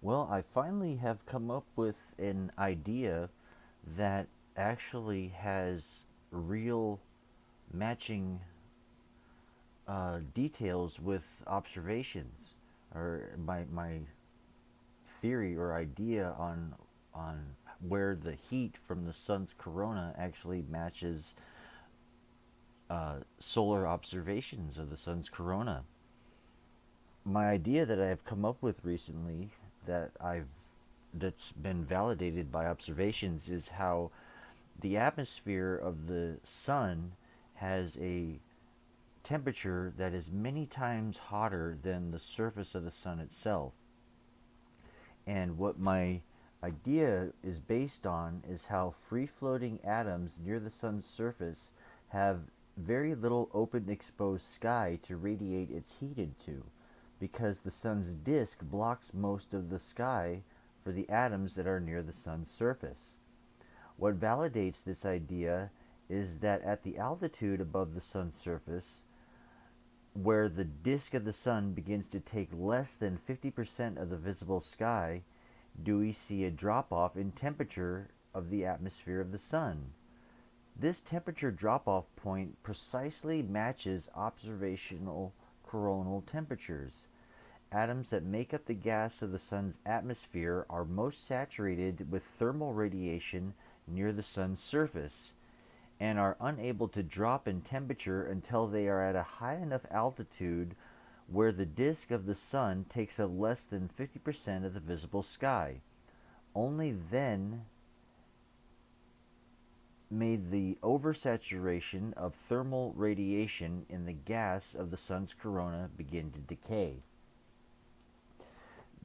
Well, I finally have come up with an idea that actually has real matching details with observations, or my theory or idea on where the heat from the sun's corona actually matches solar observations of the sun's corona. My idea that I've come up with recently that I've that's been validated by observations is how the atmosphere of the sun has a temperature that is many times hotter than the surface of the sun itself. And what my idea is based on is how free floating atoms near the sun's surface have very little open exposed sky to radiate its heat into, because the sun's disk blocks most of the sky for the atoms that are near the sun's surface. What validates this idea is that at the altitude above the sun's surface, where the disk of the sun begins to take less than 50% of the visible sky, do we see a drop off in temperature of the atmosphere of the sun. This temperature drop off point precisely matches observational coronal temperatures. Atoms that make up the gas of the sun's atmosphere are most saturated with thermal radiation near the sun's surface, and are unable to drop in temperature until they are at a high enough altitude where the disk of the sun takes up less than 50% of the visible sky. Only then may the oversaturation of thermal radiation in the gas of the sun's corona begin to decay.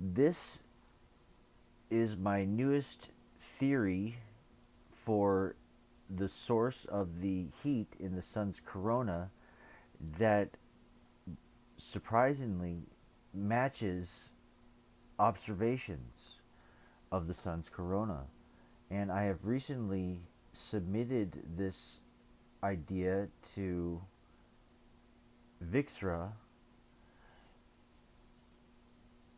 This is my newest theory for the source of the heat in the sun's corona that surprisingly matches observations of the sun's corona. And I have recently submitted this idea to Vixra,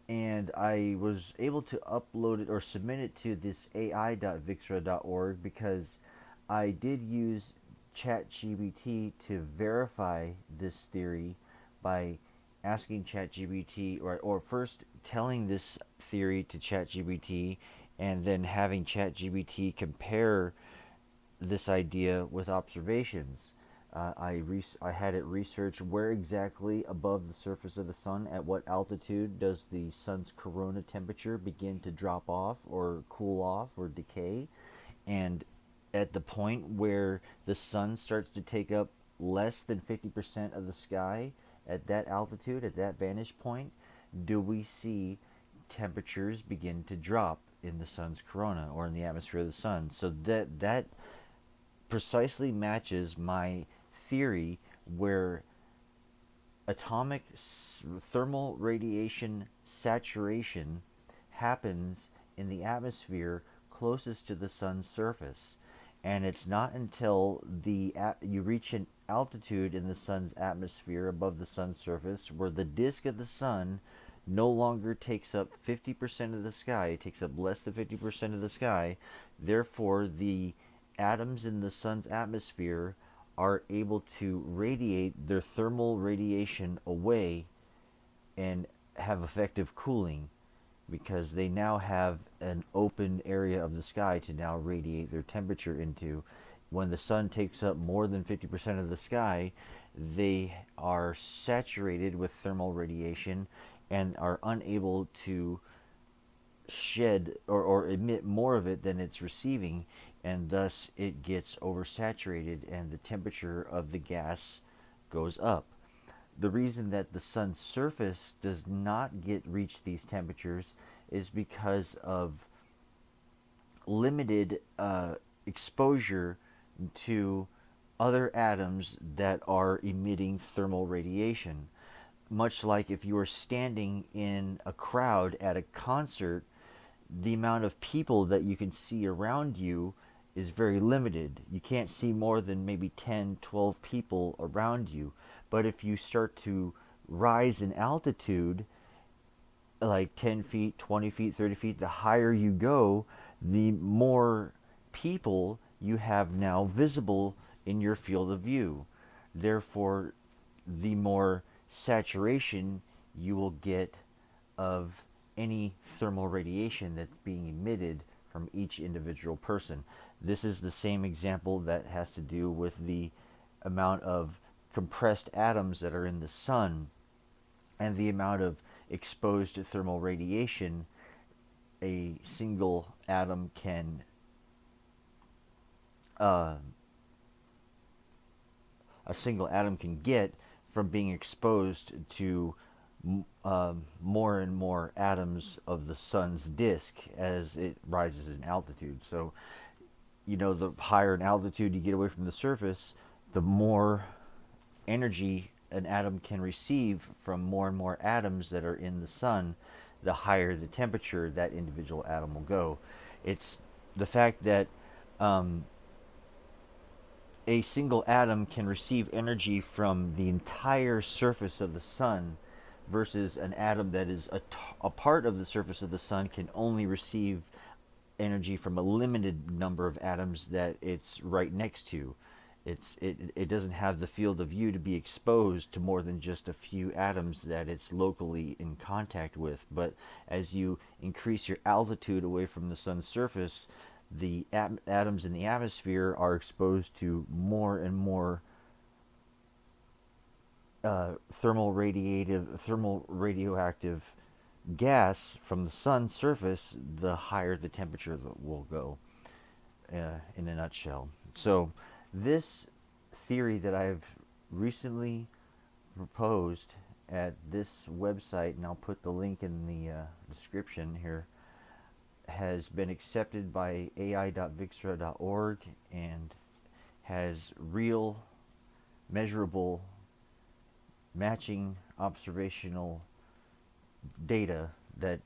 and I was able to upload it or submit it to this ai.vixra.org because I did use ChatGPT to verify this theory by asking ChatGPT, or first telling this theory to ChatGPT and then having ChatGPT compare this idea with observations. I had it research where exactly above the surface of the sun, at what altitude does the sun's corona temperature begin to drop off or cool off or decay, and at the point where the sun starts to take up less than 50% of the sky, at that altitude, at that vantage point, do we see temperatures begin to drop in the sun's corona or in the atmosphere of the sun. So that precisely matches my theory where atomic thermal radiation saturation happens in the atmosphere closest to the sun's surface. And it's not until you reach an altitude in the sun's atmosphere above the sun's surface where the disk of the sun no longer takes up 50% of the sky, it takes up less than 50% of the sky. Therefore, the atoms in the sun's atmosphere are able to radiate their thermal radiation away and have effective cooling, because they now have an open area of the sky to now radiate their temperature into. When the sun takes up more than 50% of the sky, they are saturated with thermal radiation and are unable to shed or emit more of it than it's receiving, and thus it gets oversaturated and the temperature of the gas goes up. The reason that the sun's surface does not get reach these temperatures is because of limited exposure to other atoms that are emitting thermal radiation. Much like if you were standing in a crowd at a concert, the amount of people that you can see around you is very limited. You can't see more than maybe 10, 12 people around you. But if you start to rise in altitude, like 10 feet, 20 feet, 30 feet, the higher you go, the more people you have now visible in your field of view. Therefore, the more saturation you will get of any thermal radiation that's being emitted from each individual person. This is the same example that has to do with the amount of compressed atoms that are in the sun and the amount of exposed to thermal radiation a single atom can uh, get from being exposed to more and more atoms of the sun's disk as it rises in altitude. So, the higher in altitude you get away from the surface, the more energy an atom can receive from more and more atoms that are in the sun, the higher the temperature that individual atom will go. It's the fact that um, a single atom can receive energy from the entire surface of the sun versus an atom that is a part of the surface of the sun can only receive energy from a limited number of atoms that it's right next to. It doesn't have the field of view to be exposed to more than just a few atoms that it's locally in contact with. But as you increase your altitude away from the sun's surface, the atoms in the atmosphere are exposed to more and more thermal radioactive gas from the sun's surface, the higher the temperature that will go, in a nutshell. So this theory that I've recently proposed at this website, and I'll put the link in the description here, has been accepted by ai.vixra.org and has real, measurable, matching observational data that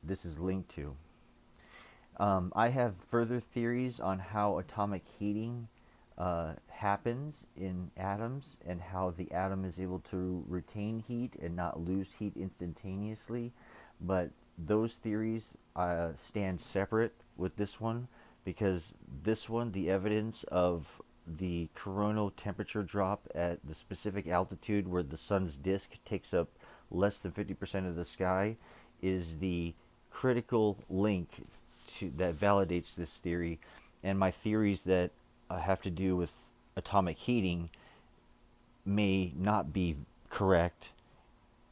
this is linked to. I have further theories on how atomic heating happens in atoms and how the atom is able to retain heat and not lose heat instantaneously, but those theories stand separate with this one, because this one, the evidence of the coronal temperature drop at the specific altitude where the sun's disk takes up less than 50% of the sky, is the critical link that validates this theory. And my theories that have to do with atomic heating may not be correct,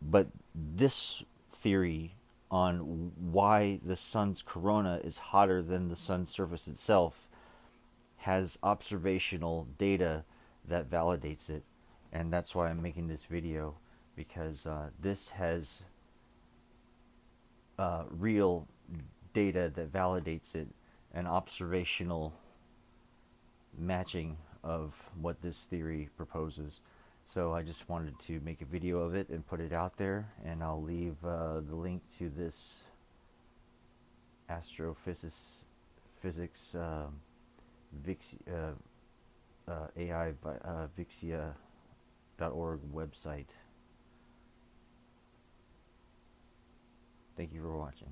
but this theory on why the sun's corona is hotter than the sun's surface itself has observational data that validates it. And that's why I'm making this video, because this has real data that validates it, an observational matching of what this theory proposes. So I just wanted to make a video of it and put it out there, and I'll leave the link to this astrophysics AI Vixia.org website. Thank you for watching.